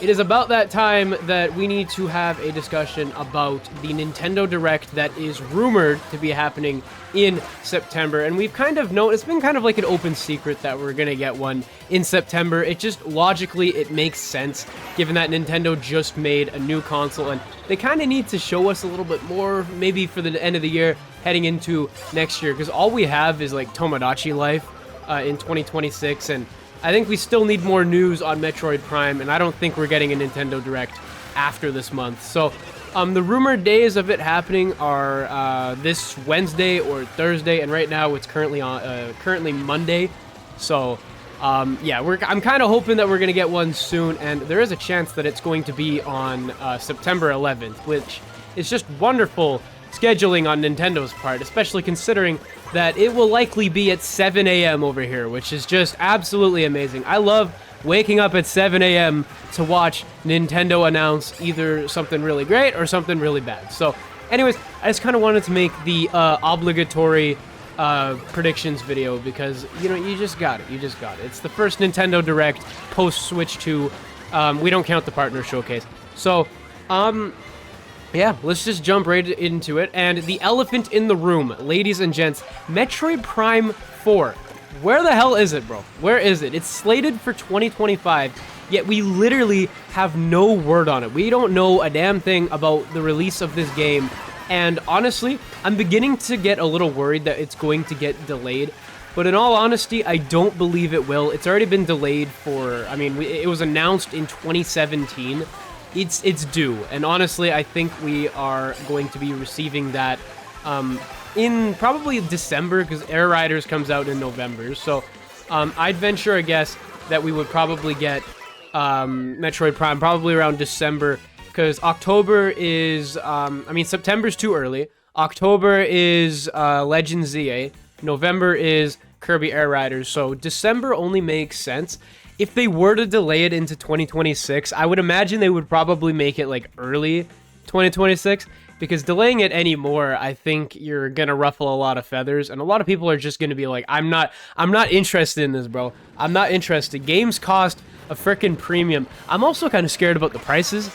It is about that time that we need to have a discussion about the Nintendo Direct that is rumored to be happening in September. And we've kind of known, it's been kind of like an open secret that we're going to get one in September. It just, logically, it makes sense, given that Nintendo just made a new console. And they kind of need to show us a little bit more, maybe for the end of the year, heading into next year. Because all we have is like Tomodachi Life in 2026, and I think we still need more news on Metroid Prime, and I don't think we're getting a Nintendo Direct after this month. So, the rumored days of it happening are this Wednesday or Thursday, and right now it's currently Monday. So, yeah, I'm kind of hoping that we're gonna get one soon, and there is a chance that it's going to be on September 11th, which is just wonderful scheduling on Nintendo's part, especially considering that it will likely be at 7 a.m. over here, which is just absolutely amazing. I love waking up at 7 a.m. to watch Nintendo announce either something really great or something really bad. So, anyways, I just kind of wanted to make the obligatory predictions video because, you know, you just got it. You just got it. It's the first Nintendo Direct post-Switch 2. We don't count the partner showcase. So, yeah, let's just jump right into it. And the elephant in the room, ladies and gents, Metroid Prime 4. Where the hell is it, bro? Where is it? It's slated for 2025, yet we literally have no word on it. We don't know a damn thing about the release of this game. And honestly, I'm beginning to get a little worried that it's going to get delayed. But in all honesty, I don't believe it will. It's already been delayed for, I mean, it was announced in 2017. It's due, and honestly, I think we are going to be receiving that in probably December, because Air Riders comes out in November. So I'd venture a guess that we would probably get Metroid Prime probably around December, because October is, I mean, September's too early. October is Legends Z-A. November is Kirby Air Riders, so December only makes sense. If they were to delay it into 2026, I would imagine they would probably make it like early 2026, because delaying it anymore, I think you're gonna ruffle a lot of feathers, and a lot of people are just gonna be like, I'm not interested in this, bro. I'm not interested. Games cost a freaking premium. I'm also kind of scared about the prices.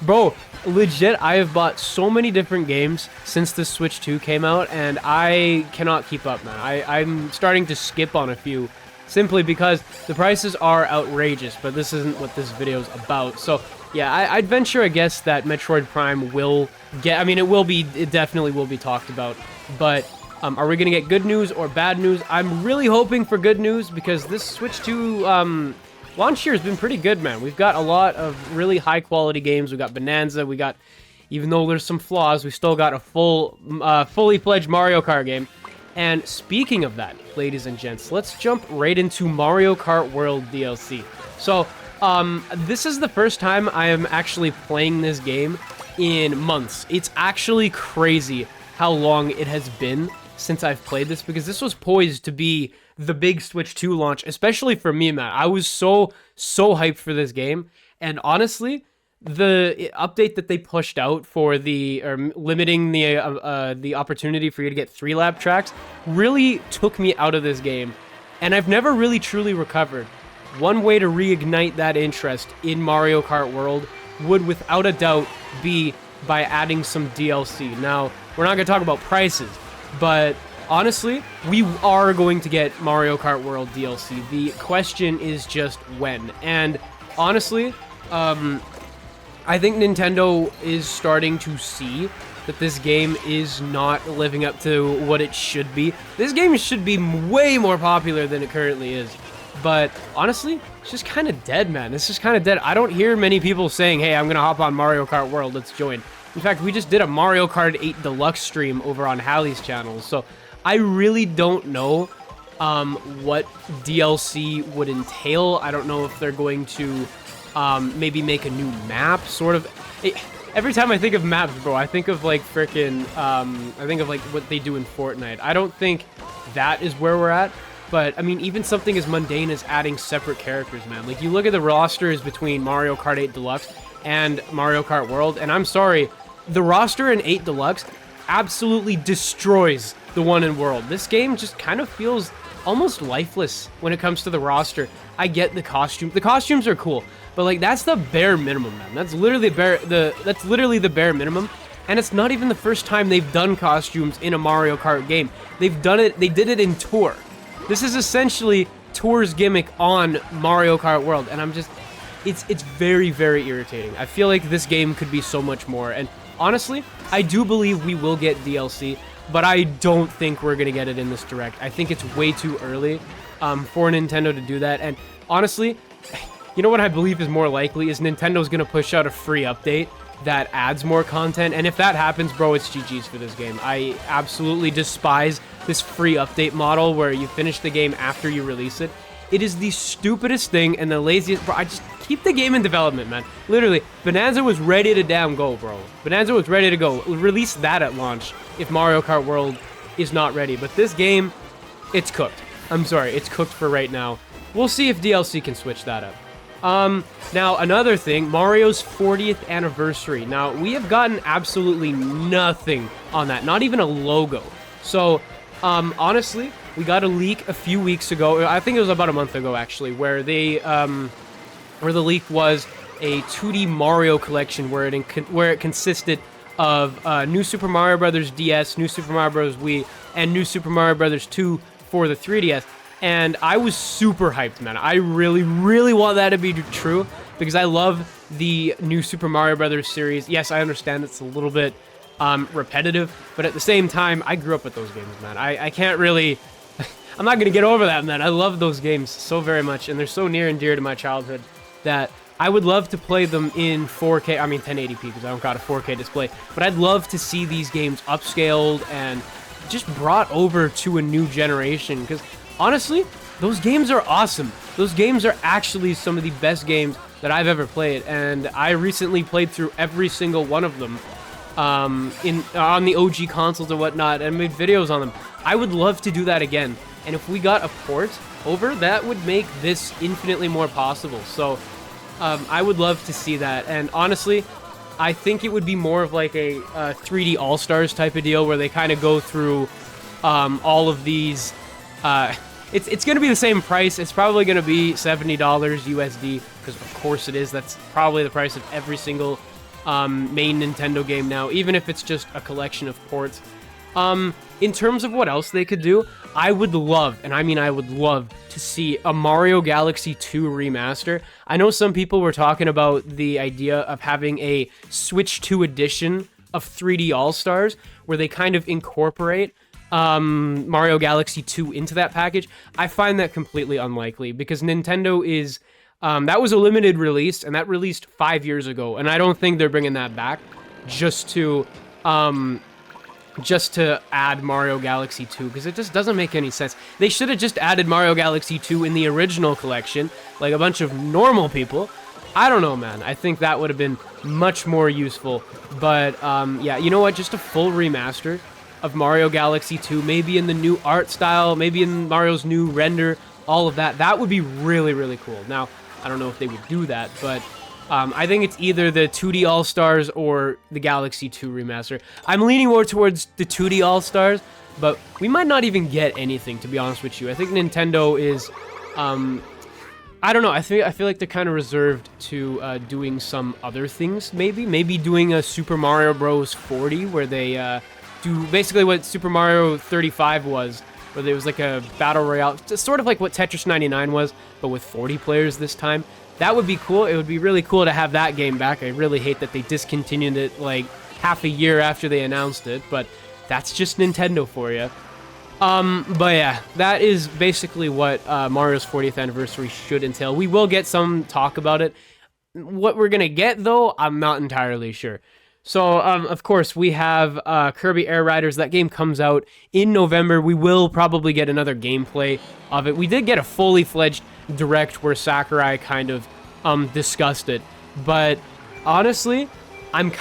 Bro, legit, I have bought so many different games since the Switch 2 came out, and I cannot keep up, man. I'm starting to skip on a few, simply because the prices are outrageous, but this isn't what this video is about. So, yeah, I'd venture a guess that Metroid Prime will get, I mean, it definitely will be talked about, but are we going to get good news or bad news? I'm really hoping for good news, because this Switch 2 launch year has been pretty good, man. We've got a lot of really high-quality games. We got Bonanza, we got, even though there's some flaws, we still got a fully fledged Mario Kart game. And speaking of that, ladies and gents, let's jump right into Mario Kart World DLC. So, this is the first time I am actually playing this game in months. It's actually crazy how long it has been since I've played this, because this was poised to be the big Switch 2 launch, especially for me, man. I was so hyped for this game, and honestly, the update that they pushed out for limiting the opportunity for you to get 3-lap tracks really took me out of this game, and I've never really truly recovered. One way to reignite that interest in Mario Kart World would without a doubt be by adding some DLC. Now, we're not going to talk about prices, but honestly, we are going to get Mario Kart World DLC. The question is just when. And honestly, I think Nintendo is starting to see that this game is not living up to what it should be. This game should be way more popular than it currently is. But honestly, it's just kind of dead, man. It's just kind of dead. I don't hear many people saying, hey, I'm going to hop on Mario Kart World, let's join. In fact, we just did a Mario Kart 8 Deluxe stream over on Hallie's channel. So I really don't know what DLC would entail. I don't know if they're going to maybe make a new map, sort of. Every time I think of maps, bro, I think of like freaking, I think of like what they do in Fortnite. I don't think that is where we're at, but I mean, even something as mundane as adding separate characters, man. Like, you look at the rosters between Mario Kart 8 Deluxe and Mario Kart World, and I'm sorry, the roster in 8 Deluxe absolutely destroys the one in World. This game just kind of feels almost lifeless when it comes to the roster. I get the costume. The costumes are cool, but like that's the bare minimum, man. That's literally the bare minimum. And it's not even the first time they've done costumes in a Mario Kart game. They did it in Tour. This is essentially Tour's gimmick on Mario Kart World, and I'm just, it's very, very irritating. I feel like this game could be so much more, and honestly, I do believe we will get DLC, but I don't think we're gonna get it in this Direct. I think it's way too early for Nintendo to do that, and honestly, you know what I believe is more likely is Nintendo's gonna push out a free update that adds more content, and if that happens, bro, it's GG's for this game. I absolutely despise this free update model where you finish the game after you release it. It is the stupidest thing and the laziest, bro. I just keep the game in development, man. Literally, Bonanza was ready to damn go, bro. Bonanza was ready to go. Release that at launch if Mario Kart World is not ready. But this game, it's cooked. I'm sorry, it's cooked for right now. We'll see if DLC can switch that up. Now, another thing, Mario's 40th anniversary. Now, we have gotten absolutely nothing on that, not even a logo. So, honestly, we got a leak a few weeks ago, I think it was about a month ago, actually, where they, where the leak was a 2D Mario collection where it consisted of, New Super Mario Bros. DS, New Super Mario Bros. Wii, and New Super Mario Bros. 2 for the 3DS. And I was super hyped, man. I really, really want that to be true because I love the New Super Mario Bros. Series. Yes, I understand it's a little bit repetitive, but at the same time, I grew up with those games, man. I can't really... I'm not going to get over that, man. I love those games so very much, and they're so near and dear to my childhood that I would love to play them in 4K. I mean, 1080p because I don't got a 4K display, but I'd love to see these games upscaled and just brought over to a new generation because... honestly, those games are awesome. Those games are actually some of the best games that I've ever played, and I recently played through every single one of them on the OG consoles and whatnot, and made videos on them. I would love to do that again, and if we got a port over, that would make this infinitely more possible. So I would love to see that, and honestly, I think it would be more of like a 3D All-Stars type of deal where they kind of go through all of these... it's going to be the same price. It's probably going to be $70 USD, because of course it is. That's probably the price of every single main Nintendo game now, even if it's just a collection of ports. In terms of what else they could do, I would love, and I mean I would love, to see a Mario Galaxy 2 remaster. I know some people were talking about the idea of having a Switch 2 edition of 3D All-Stars, where they kind of incorporate Mario Galaxy 2 into that package. I find that completely unlikely because Nintendo is that was a limited release, and that released 5 years ago, and I don't think they're bringing that back just to add Mario Galaxy 2, because it just doesn't make any sense. They should have just added Mario Galaxy 2 in the original collection, like a bunch of normal people. I don't know, man. I think that would have been much more useful. But yeah, you know what? Just a full remaster of Mario Galaxy 2, maybe in the new art style, maybe in Mario's new render, all of that. That would be really, really cool. Now, I don't know if they would do that, but I think it's either the 2D All-Stars or the Galaxy 2 remaster. I'm leaning more towards the 2D All-Stars, but we might not even get anything, to be honest with you. I think Nintendo is... I don't know, I feel like they're kind of reserved to doing some other things, maybe doing a Super Mario Bros. 40, where they do basically what Super Mario 35 was, where there was like a battle royale, sort of like what Tetris 99 was, but with 40 players this time. That would be cool. It would be really cool to have that game back. I really hate that they discontinued it like half a year after they announced it, but that's just Nintendo for you. But yeah, that is basically what Mario's 40th anniversary should entail. We will get some talk about it. What we're gonna get, though, I'm not entirely sure. So, of course, we have Kirby Air Riders. That game comes out in November. We will probably get another gameplay of it. We did get a fully fledged direct where Sakurai kind of discussed it. But honestly, I'm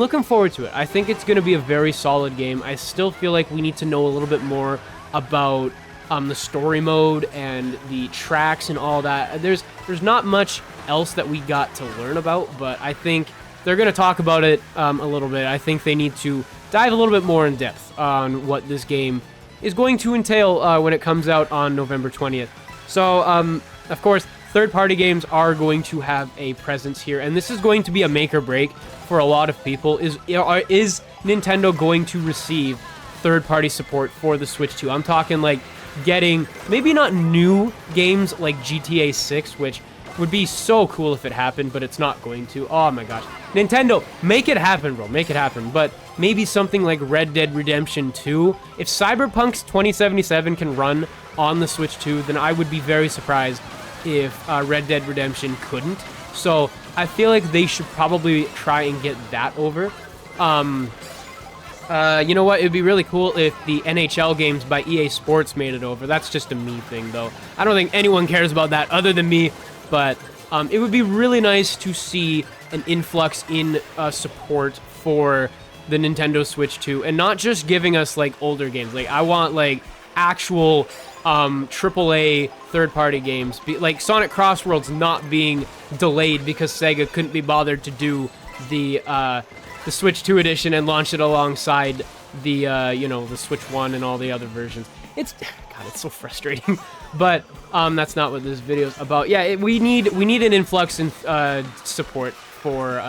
looking forward to it. I think it's going to be a very solid game. I still feel like we need to know a little bit more about the story mode and the tracks and all that. There's not much else that we got to learn about, but I think they're going to talk about it a little bit. I think they need to dive a little bit more in depth on what this game is going to entail when it comes out on November 20th. So, of course, third-party games are going to have a presence here, and this is going to be a make or break for a lot of people. Is Nintendo going to receive third-party support for the Switch 2? I'm talking like getting maybe not new games like GTA 6, which would be so cool if it happened, but it's not going to. Oh my gosh. Nintendo, make it happen, bro. Make it happen. But maybe something like Red Dead Redemption 2. If Cyberpunk's 2077 can run on the Switch 2, then I would be very surprised if Red Dead Redemption couldn't. So I feel like they should probably try and get that over. You know what? It'd be really cool if the NHL games by EA Sports made it over. That's just a me thing, though. I don't think anyone cares about that other than me. But it would be really nice to see an influx in support for the Nintendo Switch 2, and not just giving us like older games. Like I want like actual AAA third-party games, like Sonic Crossworlds not being delayed because Sega couldn't be bothered to do the Switch 2 edition and launch it alongside the you know, the Switch 1 and all the other versions. It's so frustrating. But that's not what this video is about. Yeah, we need an influx in support for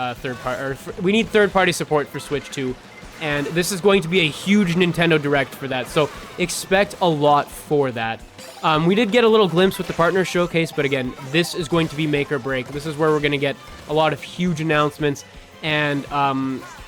we need third-party support for Switch 2, and this is going to be a huge Nintendo Direct for that. So expect a lot for that. We did get a little glimpse with the partner showcase, but again, this is going to be make or break. This is where we're going to get a lot of huge announcements, and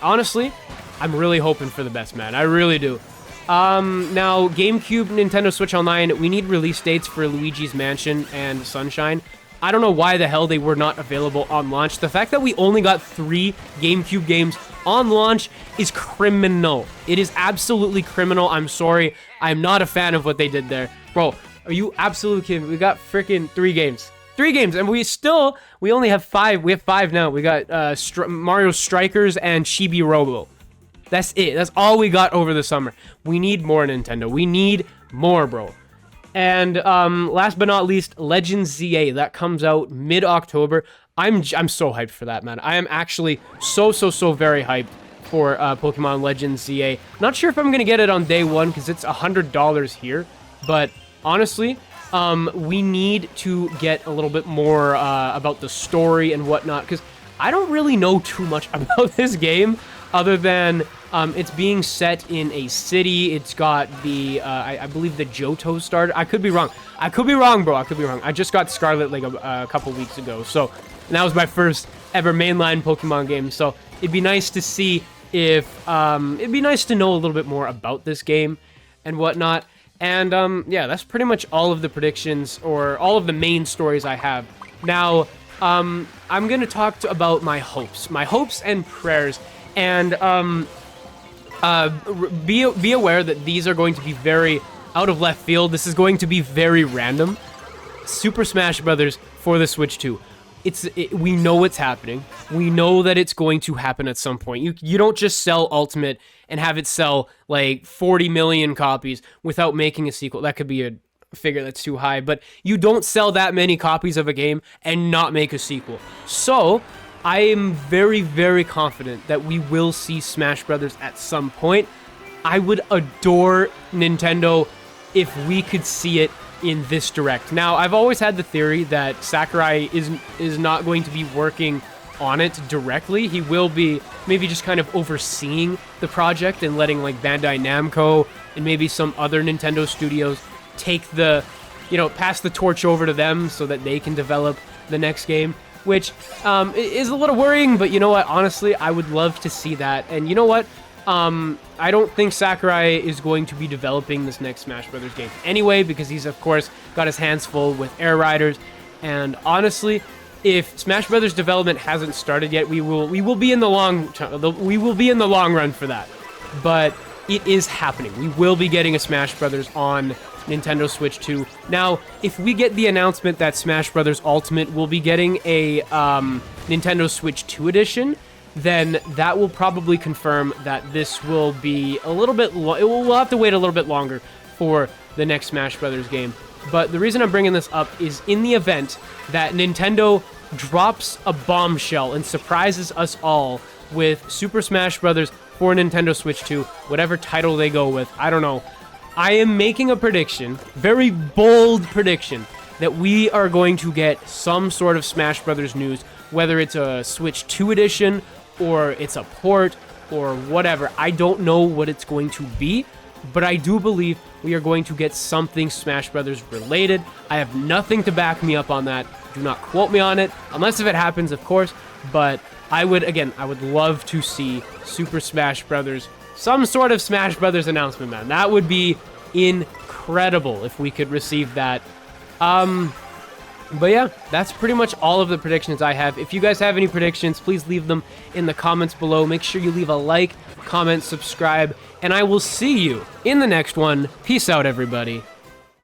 honestly, I'm really hoping for the best, man. I really do. Now, GameCube, Nintendo Switch Online, we need release dates for Luigi's Mansion and Sunshine. I don't know why the hell they were not available on launch. The fact that we only got 3 GameCube games on launch is criminal. It is absolutely criminal. I'm sorry. I'm not a fan of what they did there. Bro, are you absolutely kidding? We got freaking 3 games. 3 games, and we only have 5. We have 5 now. We got Mario Strikers and Chibi Robo. That's it. That's all we got over the summer. We need more, Nintendo. We need more, bro. And last but not least, Legends Z-A. That comes out mid-October. I'm so hyped for that, man. I am actually so very hyped for Pokemon Legends Z-A. Not sure if I'm going to get it on day one because it's $100 here. But honestly, we need to get a little bit more about the story and whatnot, because I don't really know too much about this game. Other than it's being set in a city. It's got the, I believe the Johto starter. I could be wrong. I could be wrong, bro. I could be wrong. I just got Scarlet like a couple weeks ago. So, and that was my first ever mainline Pokemon game. So it'd be nice to see if, it'd be nice to know a little bit more about this game and whatnot. And yeah, that's pretty much all of the predictions or all of the main stories I have. Now, I'm going to talk about my hopes and prayers. And be aware that these are going to be very out of left field. This is going to be very random. Super Smash Brothers for the Switch 2. We know it's happening. We know that it's going to happen at some point. You don't just sell Ultimate and have it sell like 40 million copies without making a sequel. That could be a figure that's too high, but you don't sell that many copies of a game and not make a sequel. So I am very confident that we will see Smash Brothers at some point. I would adore Nintendo if we could see it in this Direct. Now, I've always had the theory that Sakurai is not going to be working on it directly. He will be maybe just kind of overseeing the project and letting like Bandai Namco and maybe some other Nintendo studios take the, pass the torch over to them so that they can develop the next game. Which is a little worrying, but you know what? Honestly, I would love to see that. And you know what? I don't think Sakurai is going to be developing this next Smash Brothers game anyway, because he's, of course, got his hands full with Air Riders. And honestly, if Smash Brothers development hasn't started yet, we will be in the long run for that. But it is happening. We will be getting a Smash Brothers on Nintendo Switch 2. Now, if we get the announcement that Smash Bros. Ultimate will be getting a Nintendo Switch 2 edition, then that will probably confirm that this will be a little bit... we'll have to wait a little bit longer for the next Smash Bros. Game. But the reason I'm bringing this up is in the event that Nintendo drops a bombshell and surprises us all with Super Smash Bros. For Nintendo Switch 2, whatever title they go with, I don't know. I am making a prediction, very bold prediction, that we are going to get some sort of Smash Brothers news, whether it's a Switch 2 edition, or it's a port, or whatever. I don't know what it's going to be, but I do believe we are going to get something Smash Brothers related. I have nothing to back me up on that. Do not quote me on it, unless if it happens, of course, but I would love to see Super Smash Brothers, some sort of Smash Brothers announcement, man. That would be incredible if we could receive that. But yeah, that's pretty much all of the predictions I have. If you guys have any predictions, please leave them in the comments below. Make sure you leave a like, comment, subscribe, and I will see you in the next one. Peace out, everybody.